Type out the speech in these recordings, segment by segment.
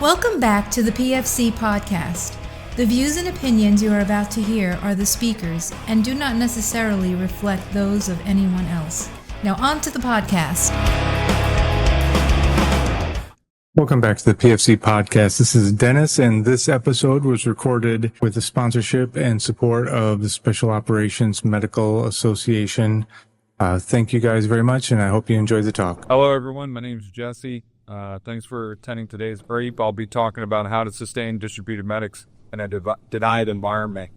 Welcome back to the PFC podcast. The views and opinions you are about to hear are the speakers and do not necessarily reflect those of anyone else. Now on to the podcast. Welcome back to the PFC podcast. This is Dennis, and this episode was recorded with the sponsorship and support of the Special Operations Medical Association. Thank you guys very much, and I hope you enjoyed the talk. Hello, everyone. My name is Jesse. Thanks for attending today's brief. I'll be talking about how to sustain distributed medics in a denied environment.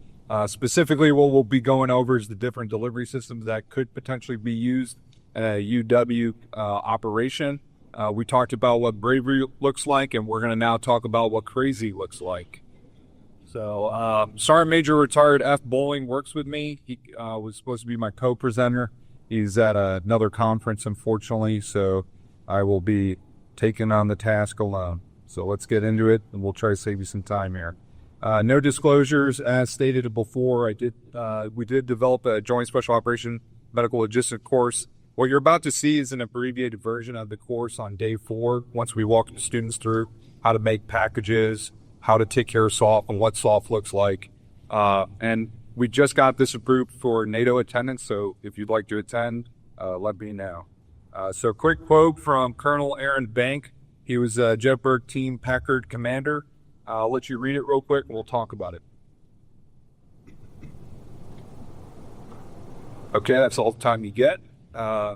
Specifically, what we'll be going over is the different delivery systems that could potentially be used in a UW operation. We talked about what bravery looks like, and we're going to now talk about what crazy looks like. So, Sergeant Major retired F. Bowling works with me. He was supposed to be my co-presenter. He's at another conference, unfortunately, so I will be taking on the task alone. So let's get into it, and we'll try to save you some time here. No disclosures, as stated before. We did develop a Joint Special Operation Medical Logistics course. What you're about to see is an abbreviated version of the course on day 4, once we walk the students through how to make packages, how to take care of SOF, and what SOF looks like. And we just got this approved for NATO attendance, so if you'd like to attend, let me know. So quick quote from Colonel Aaron Bank. He was a Jetberg Team Packard commander. I'll let you read it real quick and we'll talk about it. Okay, that's all the time you get.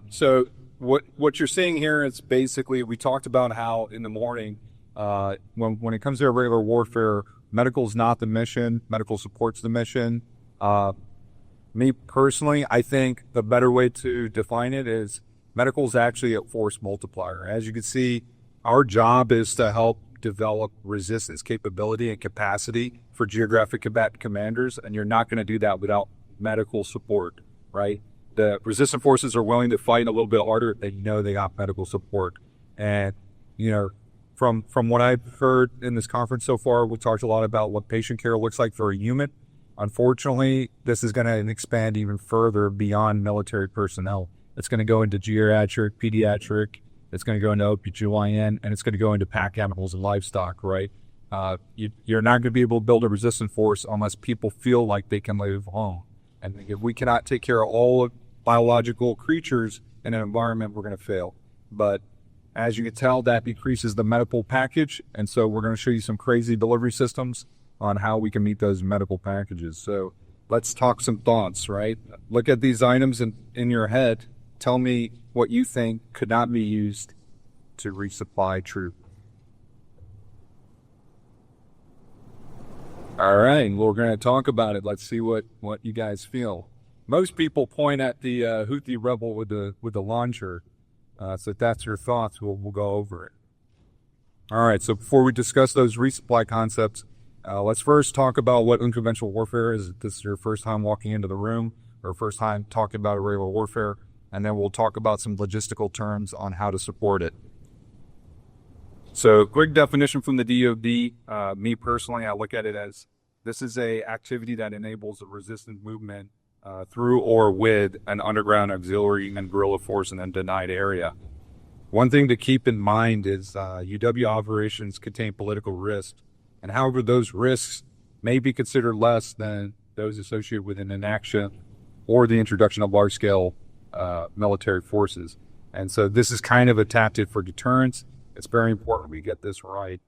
So what you're seeing here is basically, we talked about how in the morning, when it comes to regular warfare, medical is not the mission, medical supports the mission. Me personally, I think the better way to define it is medical is actually a force multiplier. As you can see, our job is to help develop resistance capability and capacity for geographic combatant commanders, and you're not going to do that without medical support, right? The resistant forces are willing to fight a little bit harder. They know they got medical support. And, you know, from what I've heard in this conference so far, we talked a lot about what patient care looks like for a unit. Unfortunately, this is going to expand even further beyond military personnel. It's going to go into geriatric, pediatric, it's going to go into OBGYN, and it's going to go into pack animals and livestock, right? You're not going to be able to build a resistant force unless people feel like they can live home. And if we cannot take care of all biological creatures in an environment, we're going to fail. But as you can tell, that decreases the medical package, and so we're going to show you some crazy delivery systems on how we can meet those medical packages. So let's talk some thoughts, right? Look at these items in your head. Tell me what you think could not be used to resupply troop. All right, we're going to talk about it. Let's see what you guys feel. Most people point at the Houthi rebel with the launcher. So if that's your thoughts, we'll go over it. All right, so before we discuss those resupply concepts, let's first talk about what unconventional warfare is. If this is your first time walking into the room or first time talking about regular warfare, and then we'll talk about some logistical terms on how to support it. So quick definition from the DoD. Me personally, I look at it as this is a activity that enables a resistant movement through or with an underground auxiliary and guerrilla force in a denied area. One thing to keep in mind is UW operations contain political risks, and however those risks may be considered less than those associated with an inaction or the introduction of large-scale military forces. And so this is kind of a tactic for deterrence. It's very important we get this right,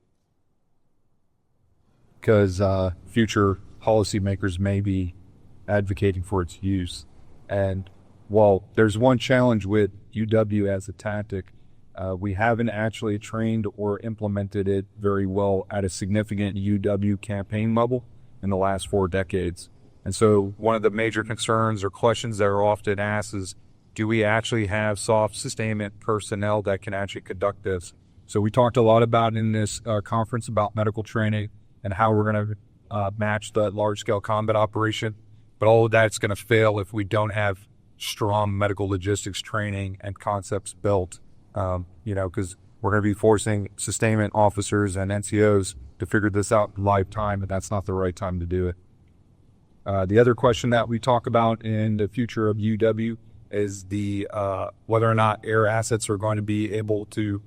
because future policymakers may be advocating for its use. And while there's one challenge with UW as a tactic, we haven't actually trained or implemented it very well at a significant UW campaign level in the last 4 decades. And so one of the major concerns or questions that are often asked is, do we actually have soft sustainment personnel that can actually conduct this? So we talked a lot about in this conference about medical training and how we're going to match the large-scale combat operation. But all of that's going to fail if we don't have strong medical logistics training and concepts built, because we're going to be forcing sustainment officers and NCOs to figure this out in lifetime, and that's not the right time to do it. The other question that we talk about in the future of UW is the whether or not air assets are going to be able to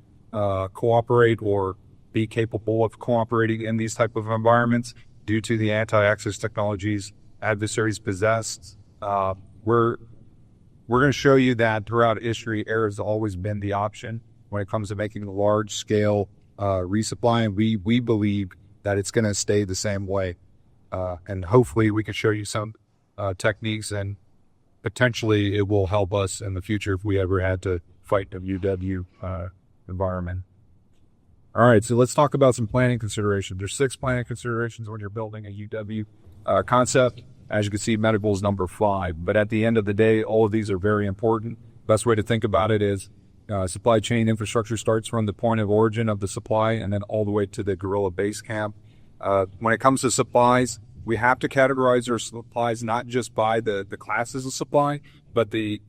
cooperate or be capable of cooperating in these type of environments due to the anti-access technologies adversaries possess. We're going to show you that throughout history, air has always been the option when it comes to making large-scale resupply, and we believe that it's going to stay the same way. And hopefully we can show you some techniques, and potentially it will help us in the future if we ever had to fight the UW environment. All right, so let's talk about some planning considerations. There's 6 planning considerations when you're building a UW concept. As you can see, medical is number 5. But at the end of the day, all of these are very important. Best way to think about it is supply chain infrastructure starts from the point of origin of the supply and then all the way to the guerrilla base camp. When it comes to supplies, we have to categorize our supplies not just by the classes of supply, but the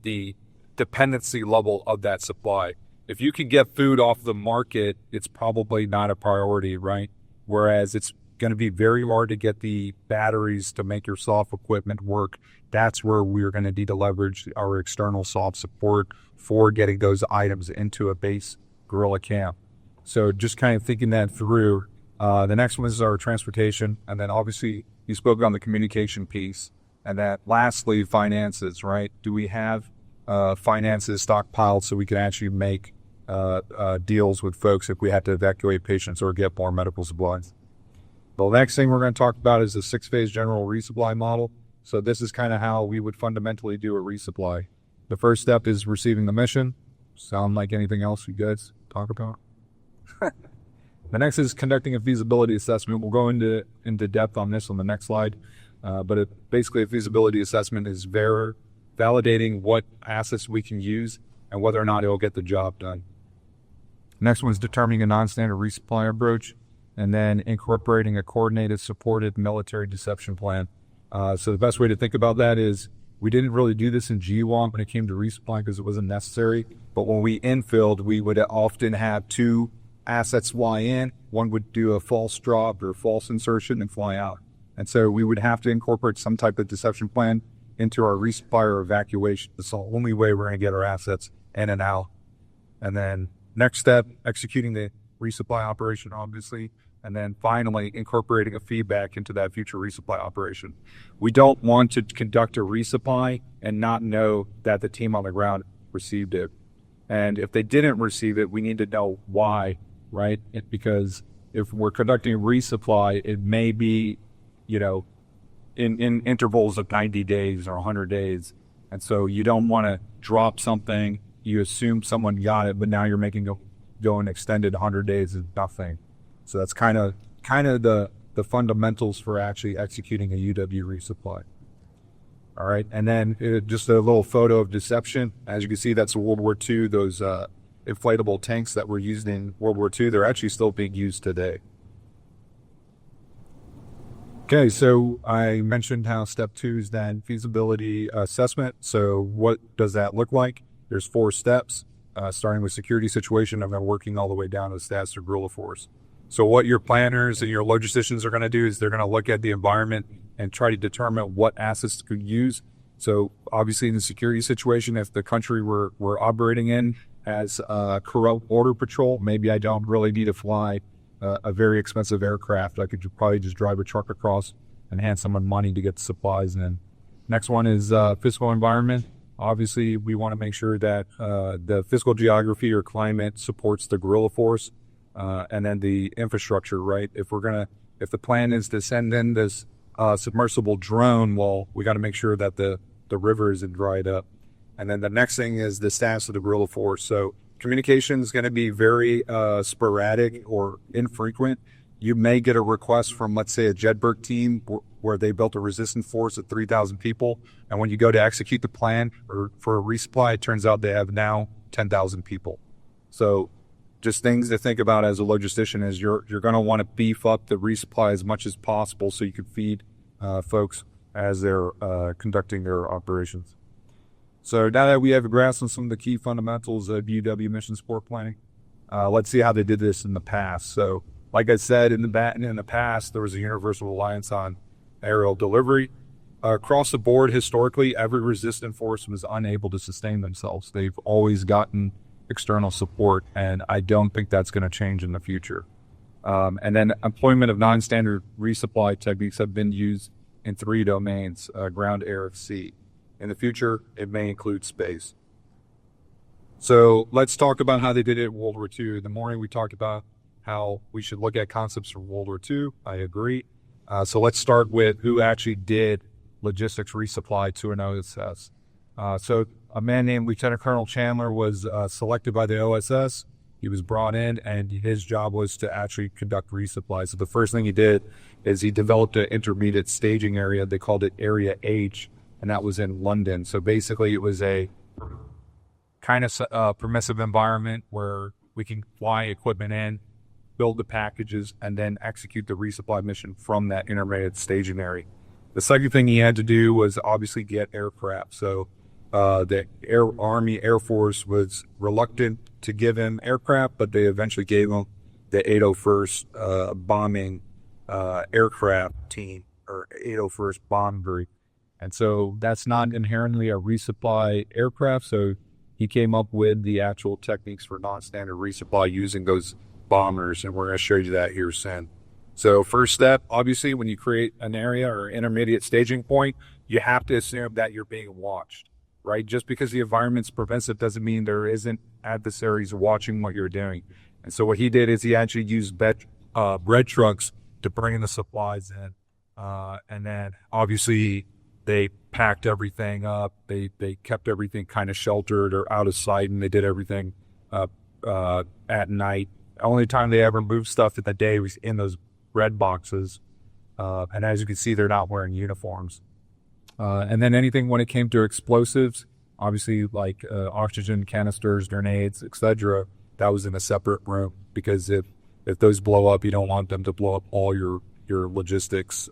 dependency level of that supply. If you can get food off the market, it's probably not a priority, right? Whereas it's going to be very hard to get the batteries to make your soft equipment work. That's where we're going to need to leverage our external soft support for getting those items into a base guerrilla camp. So just kind of thinking that through. The next one is our transportation. And then obviously you spoke on the communication piece. And then lastly, finances, right? Do we have finances stockpiled so we can actually make deals with folks if we had to evacuate patients or get more medical supplies? The next thing we're going to talk about is the 6-phase general resupply model. So this is kind of how we would fundamentally do a resupply. The first step is receiving the mission. Sound like anything else you guys talk about? The next is conducting a feasibility assessment. We'll go into depth on this on the next slide. But basically a feasibility assessment is validating what assets we can use and whether or not it'll get the job done. Next one is determining a non-standard resupply approach, and then incorporating a coordinated, supported military deception plan. So the best way to think about that is we didn't really do this in GWOM when it came to resupply because it wasn't necessary. But when we infilled, we would often have 2 assets fly in. One would do a false drop or false insertion and fly out. And so we would have to incorporate some type of deception plan into our resupply or evacuation. That's the only way we're going to get our assets in and out. And then next step, executing the resupply operation, obviously. And then finally, incorporating a feedback into that future resupply operation. We don't want to conduct a resupply and not know that the team on the ground received it. And if they didn't receive it, we need to know why, right? Because if we're conducting a resupply, it may be, in intervals of 90 days or 100 days. And so you don't want to drop something, you assume someone got it, but now you're making go an extended 100 days is nothing. So that's kind of the fundamentals for actually executing a UW resupply. All right, and then just a little photo of deception. As you can see, that's World War II. Those inflatable tanks that were used in World War II, they're actually still being used today. Okay, so I mentioned how step 2 is then feasibility assessment. So what does that look like? There's 4 steps, starting with security situation and then working all the way down to the status of guerrilla force. So what your planners and your logisticians are going to do is they're going to look at the environment and try to determine what assets to use. So obviously in the security situation, if the country we're operating in has corrupt border patrol, maybe I don't really need to fly a very expensive aircraft. I could probably just drive a truck across and hand someone money to get the supplies in. Next one is fiscal environment. Obviously, we want to make sure that the physical geography or climate supports the guerrilla force. And then the infrastructure, right? If the plan is to send in this submersible drone, well, we got to make sure that the river isn't dried up. And then the next thing is the status of the guerrilla force. So communication is going to be very sporadic or infrequent. You may get a request from, let's say, a Jedburgh team where they built a resistance force of 3,000 people. And when you go to execute the plan or for a resupply, it turns out they have now 10,000 people. So just things to think about as a logistician is you're going to want to beef up the resupply as much as possible so you can feed folks as they're conducting their operations. So now that we have a grasp on some of the key fundamentals of UW mission support planning, let's see how they did this in the past. So like I said, in the past, there was a universal reliance on aerial delivery. Across the board, historically, every resistant force was unable to sustain themselves. They've always gotten external support, and I don't think that's going to change in the future. And then employment of non-standard resupply techniques have been used in 3 domains, ground, air, sea. In the future, it may include space. So let's talk about how they did it in World War II. In the morning, we talked about how we should look at concepts from World War II. I agree. So let's start with who actually did logistics resupply to an OSS. So a man named Lieutenant Colonel Chandler was selected by the OSS. He was brought in, and his job was to actually conduct resupply. So the first thing he did is he developed an intermediate staging area. They called it Area H, and that was in London. So basically it was a kind of permissive environment where we can fly equipment in, build the packages, and then execute the resupply mission from that intermediate staging area. The second thing he had to do was obviously get aircraft. So the Army Air Force was reluctant to give him aircraft, but they eventually gave him the 801st bombing aircraft team, or 801st Bomb Group. And so that's not inherently a resupply aircraft. So he came up with the actual techniques for non-standard resupply using those bombers, and we're going to show you that here soon. So first step, obviously, when you create an area or intermediate staging point, you have to assume that you're being watched, right? Just because the environment's permissive doesn't mean there isn't adversaries watching what you're doing. And so what he did is he actually used bread trucks to bring in the supplies in. And then obviously they packed everything up. They kept everything kind of sheltered or out of sight, and they did everything at night. The only time they ever moved stuff in the day was in those bread boxes. And as you can see, they're not wearing uniforms. And then anything when it came to explosives, obviously like oxygen canisters, grenades, etc., that was in a separate room, because if those blow up, you don't want them to blow up all your logistics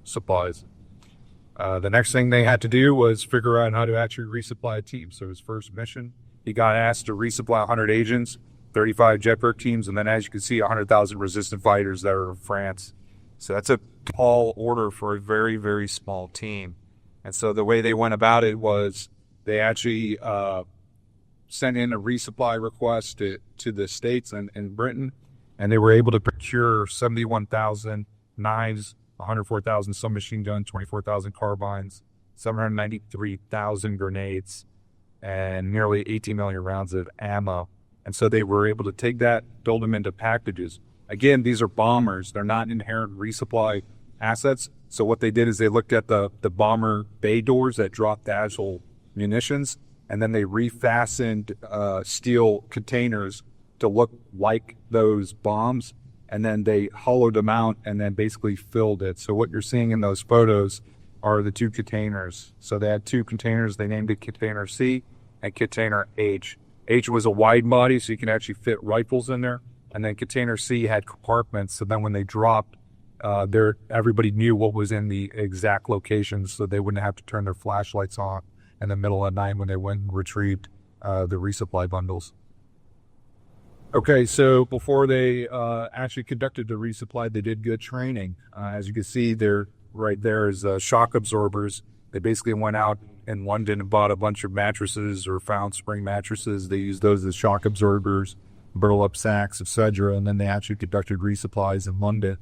supplies. The next thing they had to do was figure out how to actually resupply a team. So his first mission, he got asked to resupply 100 agents, 35 jetwork teams, and then as you can see, 100,000 resistant fighters that are in France. So that's a tall order for a very, very small team. And so the way they went about it was they actually sent in a resupply request to the States and Britain, and they were able to procure 71,000 knives, 104,000 submachine guns, 24,000 carbines, 793,000 grenades, and nearly 18 million rounds of ammo. And so they were able to take that, build them into packages. Again, these are bombers. They're not inherent resupply assets. So what they did is they looked at the bomber bay doors that dropped the actual munitions, and then they refastened steel containers to look like those bombs, and then they hollowed them out and then basically filled it. So what you're seeing in those photos are the 2 containers. So they had 2 containers. They named it Container C and Container H. H was a wide body, so you can actually fit rifles in there. And then Container C had compartments, so then when they dropped, everybody knew what was in the exact locations, so they wouldn't have to turn their flashlights on in the middle of the night when they went and retrieved the resupply bundles. Okay, so before they actually conducted the resupply, they did good training. As you can see, right there is shock absorbers. They basically went out in London and bought a bunch of mattresses or found spring mattresses. They used those as shock absorbers, burlap sacks, etc., and then they actually conducted resupplies in London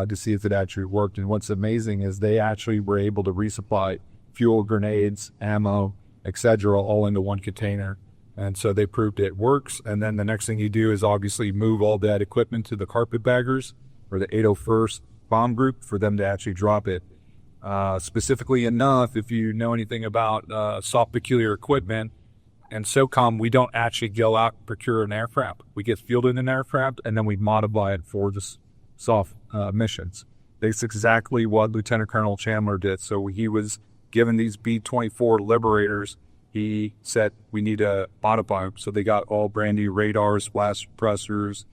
to see if it actually worked. And what's amazing is they actually were able to resupply fuel, grenades, ammo, etc., all into one container. And so they proved it works. And then the next thing you do is obviously move all that equipment to the carpetbaggers or the 801st Bomb Group for them to actually drop it. Specifically enough, if you know anything about soft peculiar equipment and SOCOM, we don't actually go out and procure an aircraft. We get fielded an aircraft and then we modify it for the soft missions. That's exactly what Lieutenant Colonel Chandler did. So he was given these B-24 Liberators. He said, we need to modify them. So they got all brand new radars, blast suppressors.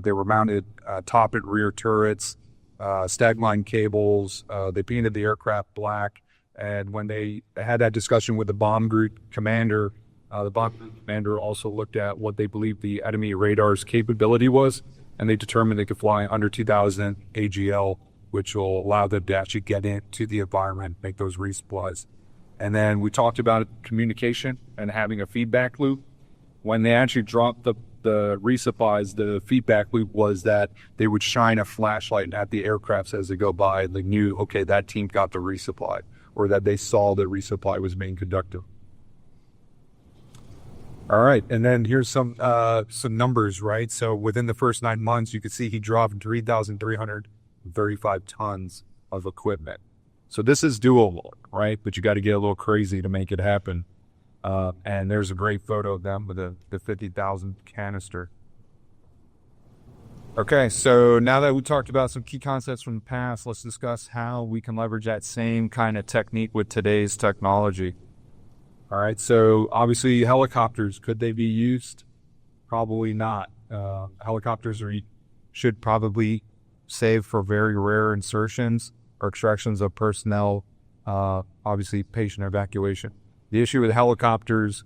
They were mounted top and rear turrets, stagline cables. They painted the aircraft black. And when they had that discussion with the bomb group commander, the bomb group commander also looked at what they believed the enemy radar's capability was, and they determined they could fly under 2,000 AGL, which will allow them to actually get into the environment, make those resupplies. And then we talked about communication and having a feedback loop. When they actually dropped the the resupplies, the feedback loop was that they would shine a flashlight at the aircrafts as they go by, and they knew, okay, that team got the resupply, or that they saw the resupply was being conducted. All right, and then here's some numbers, right? So within the first 9 months, you can see he dropped 3,335 tons of equipment. So this is doable, right? But you got to get a little crazy to make it happen. And there's a great photo of them with the 50,000 canister. Okay, so now that we talked about some key concepts from the past, let's discuss how we can leverage that same kind of technique with today's technology. All right, so obviously helicopters, could they be used? Probably not. Helicopters should probably save for very rare insertions or extractions of personnel, obviously patient evacuation. The issue with helicopters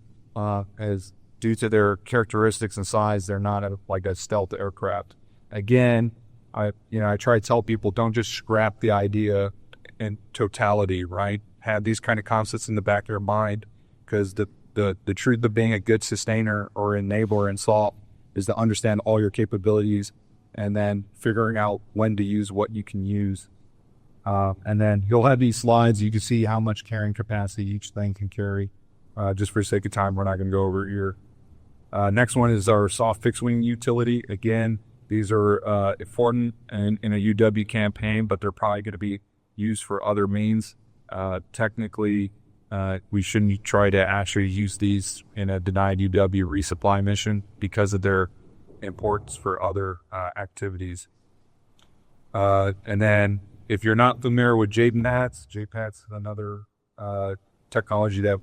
is due to their characteristics and size, they're not like a stealth aircraft. Again, I try to tell people, don't just scrap the idea in totality, right? Have these kind of concepts in the back of your mind, because the truth of being a good sustainer or enabler in SOF is to understand all your capabilities and then figuring out when to use what you can use. And then you'll have these slides. You can see how much carrying capacity each thing can carry. Just for the sake of time, we're not going to go over it here. Next one is our soft fixed wing utility. Again, these are important in a UW campaign, but they're probably going to be used for other means. Technically, we shouldn't try to actually use these in a denied UW resupply mission because of their importance for other activities. And then if you're not familiar with JPATs is another technology that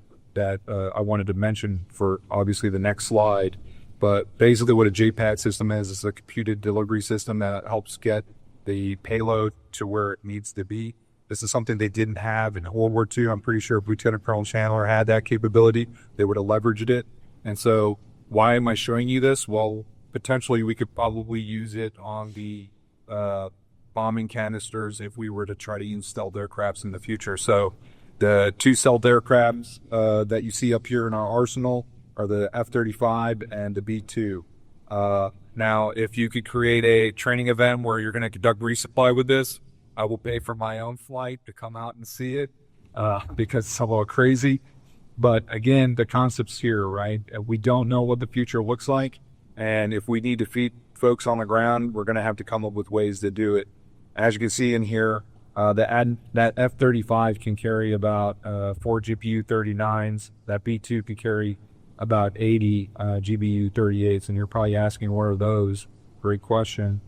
I wanted to mention for obviously the next slide. But basically what a JPAT system is a computed delivery system that helps get the payload to where it needs to be. This is something they didn't have in World War II. I'm pretty sure if Lieutenant Colonel Chandler had that capability, they would have leveraged it. And so why am I showing you this? Well, potentially we could probably use it on the bombing canisters if we were to try to use stealth aircrafts in the future. So the two stealth aircrafts that you see up here in our arsenal are the F-35 and the B-2. Now, if you could create a training event where you're going to conduct resupply with this, I will pay for my own flight to come out and see it because it's a little crazy. But again, the concept's here, right? We don't know what the future looks like. And if we need to feed folks on the ground, we're going to have to come up with ways to do it. As you can see in here, that F-35 can carry about 4 GPU-39s. That B-2 could carry about 80 GBU-38s. And you're probably asking, what are those? Great question.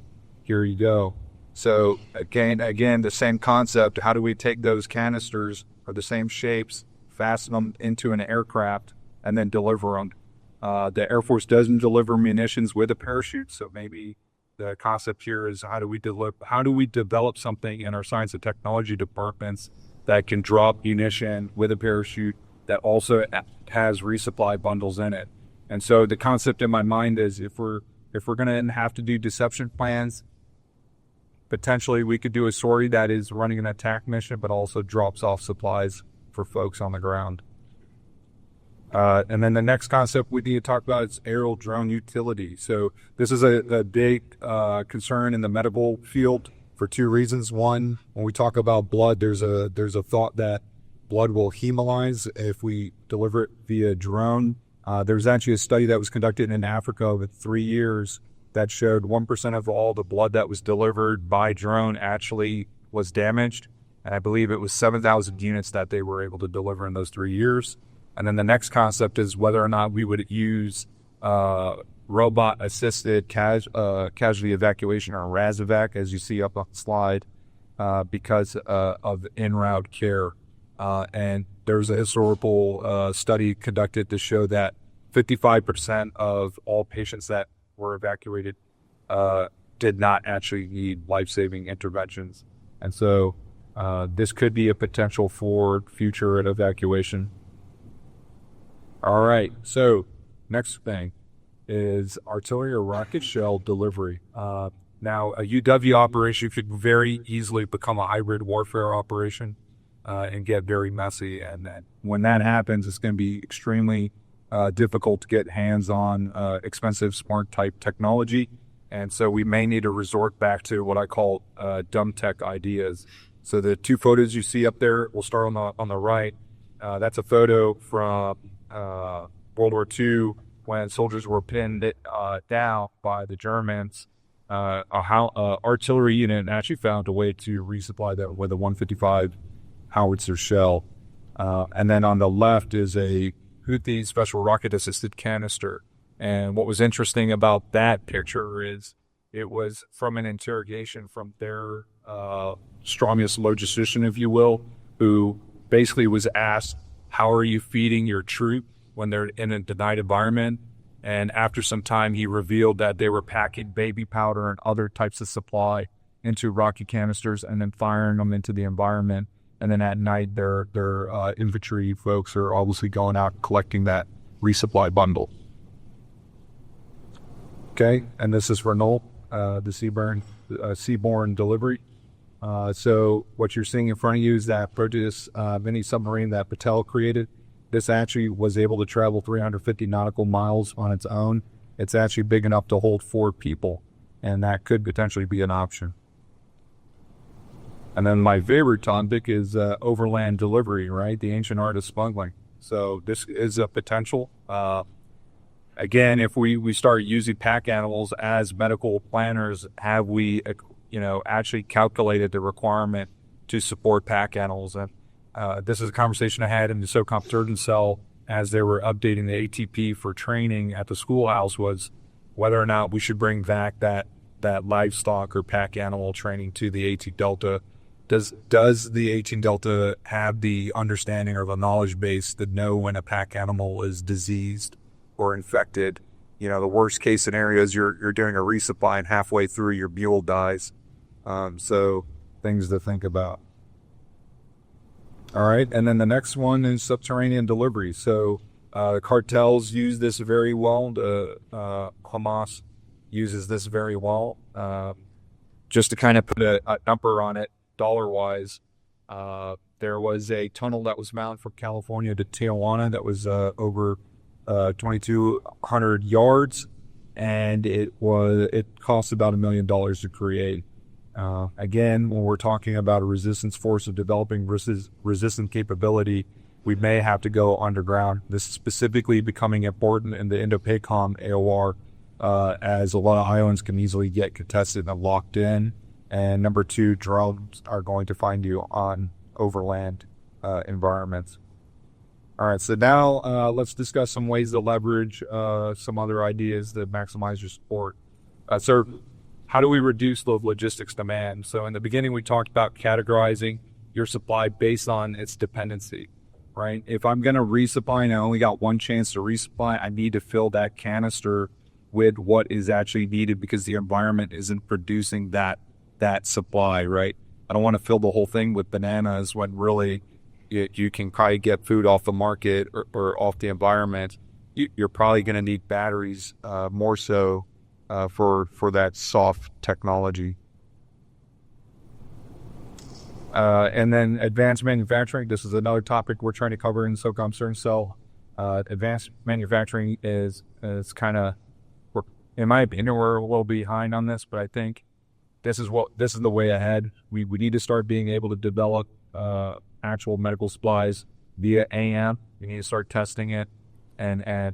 Here you go. So again, the same concept. How do we take those canisters or the same shapes, fasten them into an aircraft, and then deliver them? The Air Force doesn't deliver munitions with a parachute, so maybe the concept here is how do we develop something in our science and technology departments that can drop munition with a parachute that also has resupply bundles in it. And so the concept in my mind is if we're going to have to do deception plans, potentially we could do a sortie that is running an attack mission, but also drops off supplies for folks on the ground. And then the next concept we need to talk about is aerial drone utility. So this is a big concern in the medical field for two reasons. One, when we talk about blood, there's a thought that blood will hemolyze if we deliver it via drone. There's actually a study that was conducted in Africa over 3 years that showed 1% of all the blood that was delivered by drone actually was damaged. And I believe it was 7,000 units that they were able to deliver in those 3 years. And then the next concept is whether or not we would use robot-assisted casualty evacuation, or RASEVAC, as you see up on the slide, because of en-route care. And there's a historical study conducted to show that 55% of all patients that were evacuated did not actually need life-saving interventions. And so this could be a potential for future evacuation. All right, so next thing is artillery or rocket shell delivery. Now, a UW operation could very easily become a hybrid warfare operation and get very messy. And when that happens, it's going to be extremely difficult to get hands on expensive smart type technology. And so we may need to resort back to what I call dumb tech ideas. So the two photos you see up there, we'll start on the right. That's a photo from World War II when soldiers were pinned down by the Germans. Artillery unit actually found a way to resupply that with a 155 howitzer shell. And then on the left is a Houthi special rocket-assisted canister. And what was interesting about that picture is it was from an interrogation from their strongest logistician, if you will, who basically was asked, how are you feeding your troop when they're in a denied environment? And after some time, he revealed that they were packing baby powder and other types of supply into rocket canisters and then firing them into the environment. And then at night, their infantry folks are obviously going out collecting that resupply bundle. Okay, and this is Renault, the seaborne delivery. So what you're seeing in front of you is that Proteus mini submarine that Patel created. This actually was able to travel 350 nautical miles on its own. It's actually big enough to hold 4 people, and that could potentially be an option. And then my favorite topic is overland delivery, right? The ancient art of smuggling. So this is a potential. Again, if we start using pack animals as medical planners, have we, actually calculated the requirement to support pack animals? And this is a conversation I had in the SOCOM surgeon cell as they were updating the ATP for training at the schoolhouse, was whether or not we should bring back that livestock or pack animal training to the 18 Delta. Does the 18 Delta have the understanding or the knowledge base to know when a pack animal is diseased or infected? The worst case scenario is you're doing a resupply and halfway through your mule dies. So things to think about. All right, and then the next one is subterranean delivery. So the cartels use this very well. Hamas uses this very well. Just to kind of put a number on it, dollar-wise, there was a tunnel that was mounted from California to Tijuana that was over 2,200 yards, and it cost about $1 million to create. Again, when we're talking about a resistance force of developing resistant capability, we may have to go underground. This is specifically becoming important in the Indo-PACOM AOR, as a lot of islands can easily get contested and locked in. And number 2, drones are going to find you on overland environments. All right, so now let's discuss some ways to leverage some other ideas that maximize your support. So how do we reduce the logistics demand? So in the beginning, we talked about categorizing your supply based on its dependency, right? If I'm going to resupply and I only got one chance to resupply, I need to fill that canister with what is actually needed because the environment isn't producing that supply, right? I don't want to fill the whole thing with bananas when really you can probably get food off the market or off the environment. You're probably going to need batteries more so for that soft technology. And then advanced manufacturing. This is another topic we're trying to cover in SOCOM Surgeon Cell. Advanced manufacturing is kind of, in my opinion, we're a little behind on this, but I think this is the way ahead. We need to start being able to develop actual medical supplies via AM. We need to start testing it, and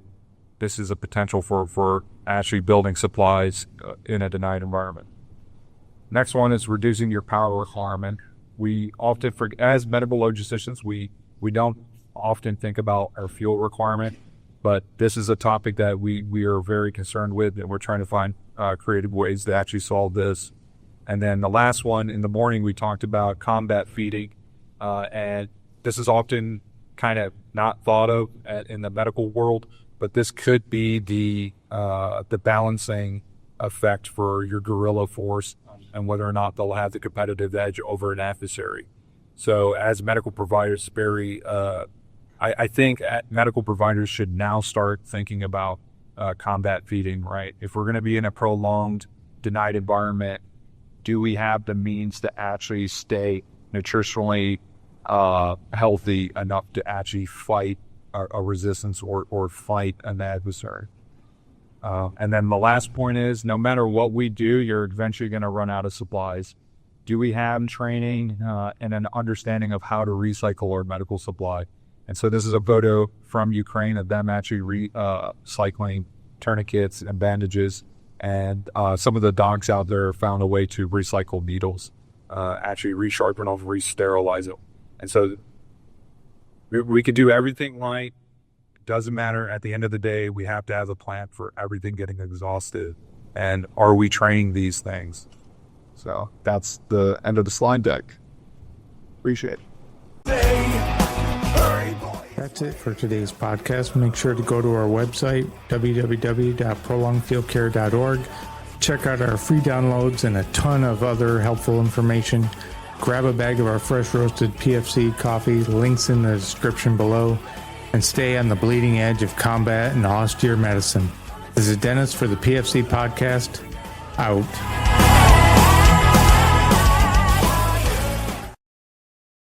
this is a potential for actually building supplies in a denied environment. Next one is reducing your power requirement. We often, as medical logisticians, we don't often think about our fuel requirement, but this is a topic that we are very concerned with, and we're trying to find creative ways to actually solve this. And then the last one, in the morning, we talked about combat feeding, and this is often kind of not thought of in the medical world, but this could be the balancing effect for your guerrilla force and whether or not they'll have the competitive edge over an adversary. So as medical providers, Barry, I think medical providers should now start thinking about combat feeding, right? If we're going to be in a prolonged denied environment, do we have the means to actually stay nutritionally healthy enough to actually fight a resistance or fight an adversary. And then the last point is, no matter what we do, you're eventually going to run out of supplies. Do we have training and an understanding of how to recycle our medical supply? And so this is a photo from Ukraine of them actually recycling tourniquets and bandages. And some of the docs out there found a way to recycle needles, actually resharpen them, re-sterilize them. And so we could do everything right. Doesn't matter. At the end of the day, we have to have a plan for everything getting exhausted. And are we training these things? So that's the end of the slide deck. Appreciate it. That's it for today's podcast. Make sure to go to our website, www.prolongedfieldcare.org. Check out our free downloads and a ton of other helpful information. Grab a bag of our fresh roasted PFC coffee, links in the description below, and stay on the bleeding edge of combat and austere medicine. This is Dennis for the PFC podcast. Out.